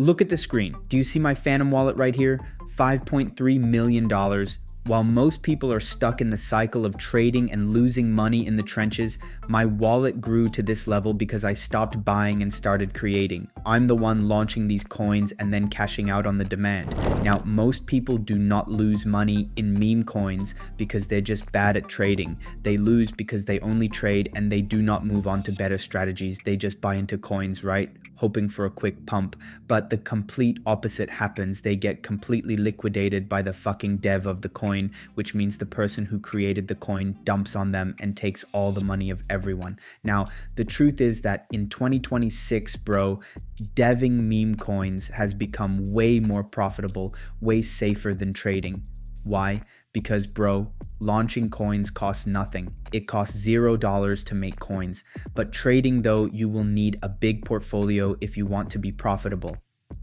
Look at the screen. Do you see my Phantom wallet right here? $5.3 million. While most people are stuck in the cycle of trading and losing money in the trenches, my wallet grew to this level because I stopped buying and started creating. I'm the one launching these coins and then cashing out on the demand. Now, most people do not lose money in meme coins because they're just bad at trading. They lose because they only trade and they do not move on to better strategies. They just buy into coins, right? Hoping for a quick pump. But the complete opposite happens. They get completely liquidated by the fucking dev of the coin, which means the person who created the coin dumps on them and takes all the money of everyone. Now, the truth is that in 2026, bro, deving meme coins has become way more profitable, way safer than trading. Why? Because, bro, launching coins costs nothing. It costs $0 to make coins. But trading, though, you will need a big portfolio if you want to be profitable.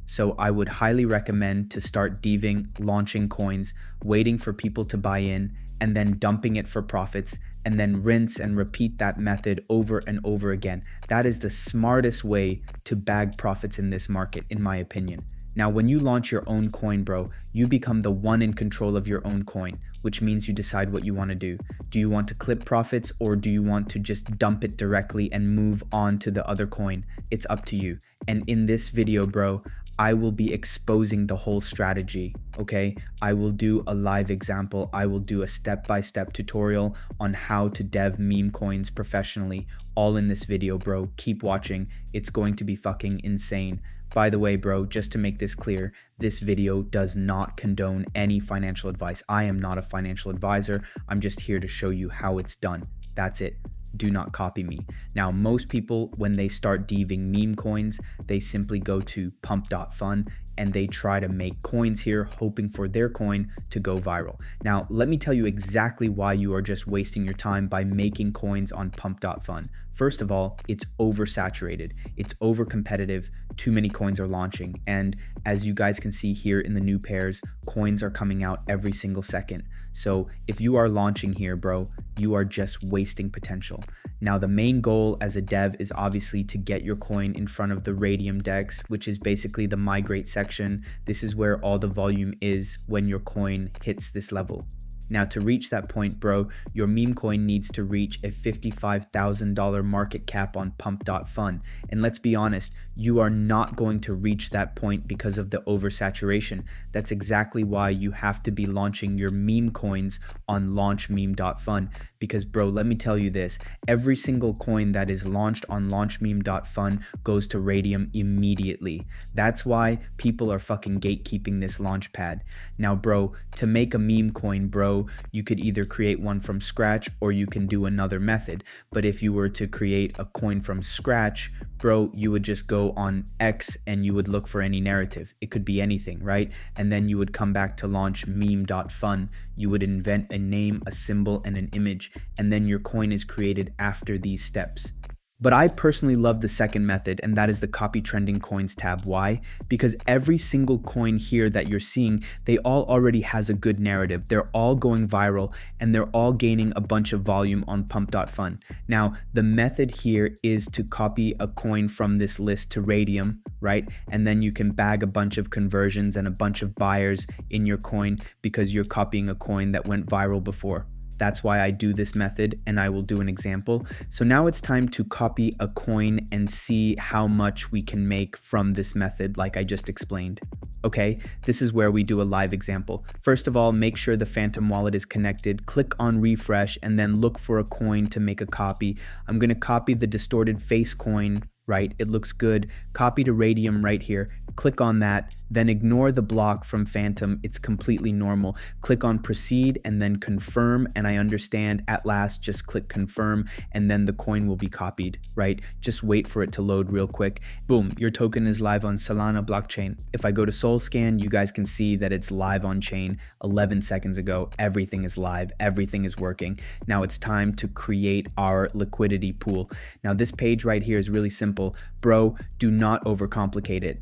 So I would highly recommend to start deving, launching coins, waiting for people to buy in, and then dumping it for profits, and then rinse and repeat that method over and over again. That is the smartest way to bag profits in this market, in my opinion. Now, when you launch your own coin, bro, you become the one in control of your own coin, which means you decide what you want to do. Do you want to clip profits, or do you want to just dump it directly and move on to the other coin? It's up to you. And in this video, bro, I will be exposing the whole strategy, okay? I will do a live example. I will do a step-by-step tutorial on how to dev meme coins professionally, all in this video, bro. Keep watching. It's going to be fucking insane. By the way, bro, just to make this clear, this video does not condone any financial advice. I am not a financial advisor. I'm just here to show you how it's done. That's it. Do not copy me. Now, most people, when they start deving meme coins, they simply go to Pump.Fun and they try to make coins here, hoping for their coin to go viral. Now, let me tell you exactly why you are just wasting your time by making coins on Pump.Fun. First of all, it's oversaturated. It's over competitive. Too many coins are launching. And as you guys can see here in the new pairs, coins are coming out every single second. So if you are launching here, bro, you are just wasting potential. Now, the main goal as a dev is obviously to get your coin in front of the Radium DEX, which is basically the migrate section. This is where all the volume is when your coin hits this level. Now, to reach that point, bro, your meme coin needs to reach a $55,000 market cap on Pump.Fun. And let's be honest, you are not going to reach that point because of the oversaturation. That's exactly why you have to be launching your meme coins on launchmeme.fun. Because, bro, let me tell you this, every single coin that is launched on launchmeme.fun goes to Radium immediately. That's why people are fucking gatekeeping this launch pad. Now, bro, to make a meme coin, bro, you could either create one from scratch or you can do another method. But if you were to create a coin from scratch, bro, you would just go on X and you would look for any narrative. It could be anything, right? And then you would come back to launch meme.fun. You would invent a name, a symbol, and an image, and then your coin is created after these steps. But I personally love the second method, and that is the copy trending coins tab. Why? Because every single coin here that you're seeing, they all already has a good narrative. They're all going viral and they're all gaining a bunch of volume on Pump.Fun. Now, the method here is to copy a coin from this list to Radium, right? And then you can bag a bunch of conversions and a bunch of buyers in your coin because you're copying a coin that went viral before. That's why I do this method, and I will do an example. So now it's time to copy a coin and see how much we can make from this method like I just explained. Okay, this is where we do a live example. First of all, make sure the Phantom wallet is connected, click on refresh, and then look for a coin to make a copy. I'm gonna copy the distorted face coin, right? It looks good. Copy to Radium right here. Click on that, then ignore the block from Phantom. It's completely normal. Click on proceed and then confirm. And I understand at last, just click confirm and then the coin will be copied, right? Just wait for it to load real quick. Boom, your token is live on Solana blockchain. If I go to SolScan, you guys can see that it's live on chain 11 seconds ago. Everything is live, everything is working. Now it's time to create our liquidity pool. Now this page right here is really simple. Bro, do not overcomplicate it.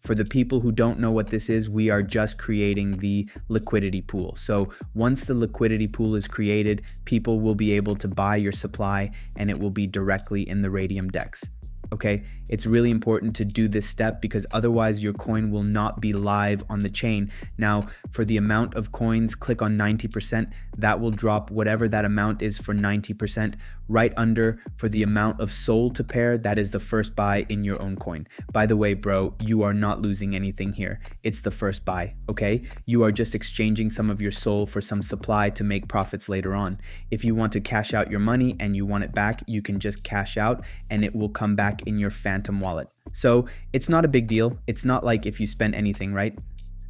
For the people who don't know what this is, we are just creating the liquidity pool. So once the liquidity pool is created, people will be able to buy your supply and it will be directly in the Radium DEX. okay? It's really important to do this step because otherwise your coin will not be live on the chain. Now, for the amount of coins, click on 90%. That will drop whatever that amount is for 90%. Right under for the amount of SOL to pair, that is the first buy in your own coin. By the way, bro, you are not losing anything here. It's the first buy, okay? You are just exchanging some of your SOL for some supply to make profits later on. If you want to cash out your money and you want it back, you can just cash out and it will come back in your Phantom wallet. So it's not a big deal. It's not like if you spend anything, right?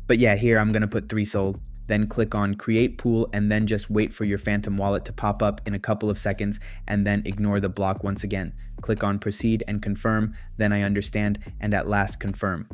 But yeah, here I'm gonna put 3 SOL. Then click on create pool and then just wait for your Phantom wallet to pop up in a couple of seconds and then ignore the block once again. Click on proceed and confirm, then I understand, and at last confirm.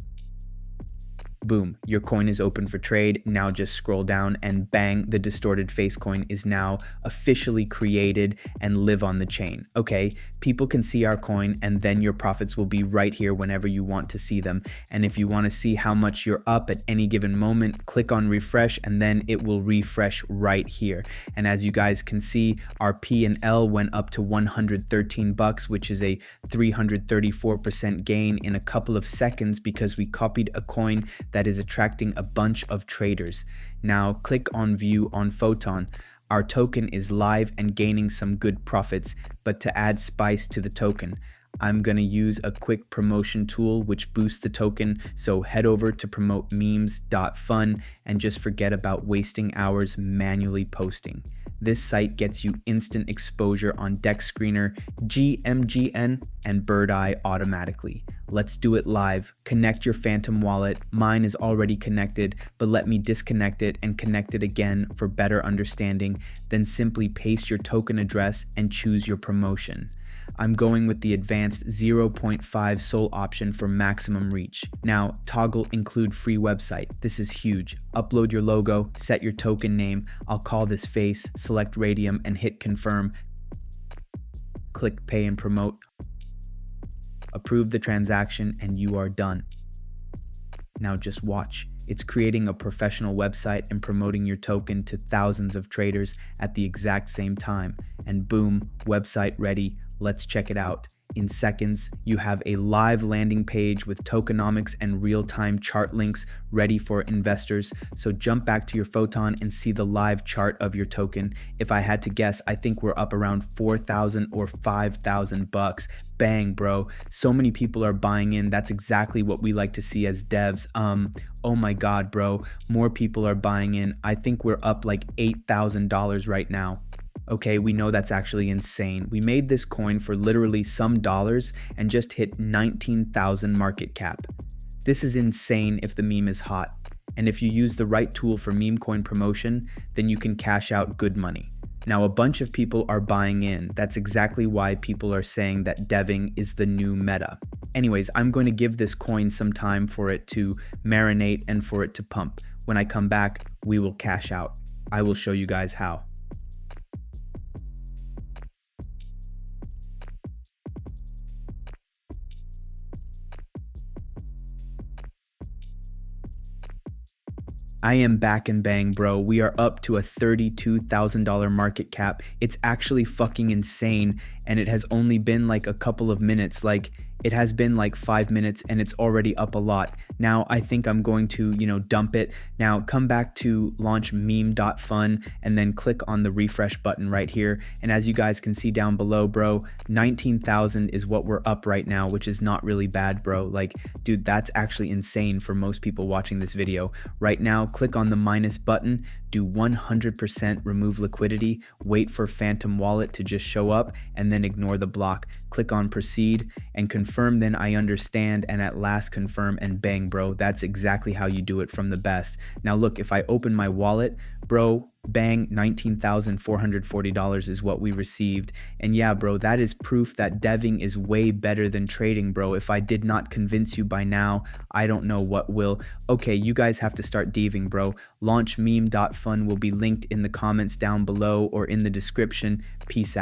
Boom, your coin is open for trade. Now just scroll down and bang, the distorted face coin is now officially created and live on the chain. Okay, people can see our coin and then your profits will be right here whenever you want to see them. And if you want to see how much you're up at any given moment, click on refresh and then it will refresh right here. And as you guys can see, our P and L went up to 113 bucks, which is a 334% gain in a couple of seconds because we copied a coin that is attracting a bunch of traders. Now click on view on Photon. Our token is live and gaining some good profits, but to add spice to the token, I'm gonna use a quick promotion tool which boosts the token. So head over to Memecoins.fun and just forget about wasting hours manually posting. This site gets you instant exposure on Dex Screener, GMGN, and Bird Eye automatically. Let's do it live. Connect your Phantom wallet. Mine is already connected, but let me disconnect it and connect it again for better understanding. Then simply paste your token address and choose your promotion. I'm going with the advanced 0.5 SOL option for maximum reach. Now, toggle include free website. This is huge. Upload your logo, set your token name. I'll call this face, select Radium and hit confirm. Click pay and promote. Approve the transaction and you are done. Now just watch. It's creating a professional website and promoting your token to thousands of traders at the exact same time. And boom, website ready. Let's check it out. In seconds, you have a live landing page with tokenomics and real-time chart links ready for investors. So jump back to your Photon and see the live chart of your token. If I had to guess, I think we're up around 4,000 or 5,000 bucks. Bang, bro. So many people are buying in. That's exactly what we like to see as devs. Oh my God, bro. More people are buying in. I think we're up like $8,000 right now. Okay, we know that's actually insane. We made this coin for literally some dollars and just hit 19,000 market cap. This is insane if the meme is hot. And if you use the right tool for meme coin promotion, then you can cash out good money. Now, a bunch of people are buying in. That's exactly why people are saying that deving is the new meta. Anyways, I'm going to give this coin some time for it to marinate and for it to pump. When I come back, we will cash out. I will show you guys how. I am back and bang, bro. We are up to a $32,000 market cap. It's actually fucking insane. And it has only been like a couple of minutes. Like, it has been like 5 minutes and it's already up a lot. Now I think I'm going to, dump it. Now come back to launch Meme.Fun and then click on the refresh button right here. And as you guys can see down below, bro, 19,000 is what we're up right now, which is not really bad, bro. Like, dude, that's actually insane for most people watching this video. Right now, click on the minus button, do 100% remove liquidity, wait for Phantom Wallet to just show up, and then ignore the block. Click on proceed and confirm, then I understand, and at last confirm, and bang, bro. That's exactly how you do it from the best. Now look, if I open my wallet, bro, bang, $19,440 is what we received. And yeah, bro, that is proof that deving is way better than trading, bro. If I did not convince you by now, I don't know what will. Okay, you guys have to start deving, bro. Launch Meme.Fun will be linked in the comments down below or in the description. Peace out.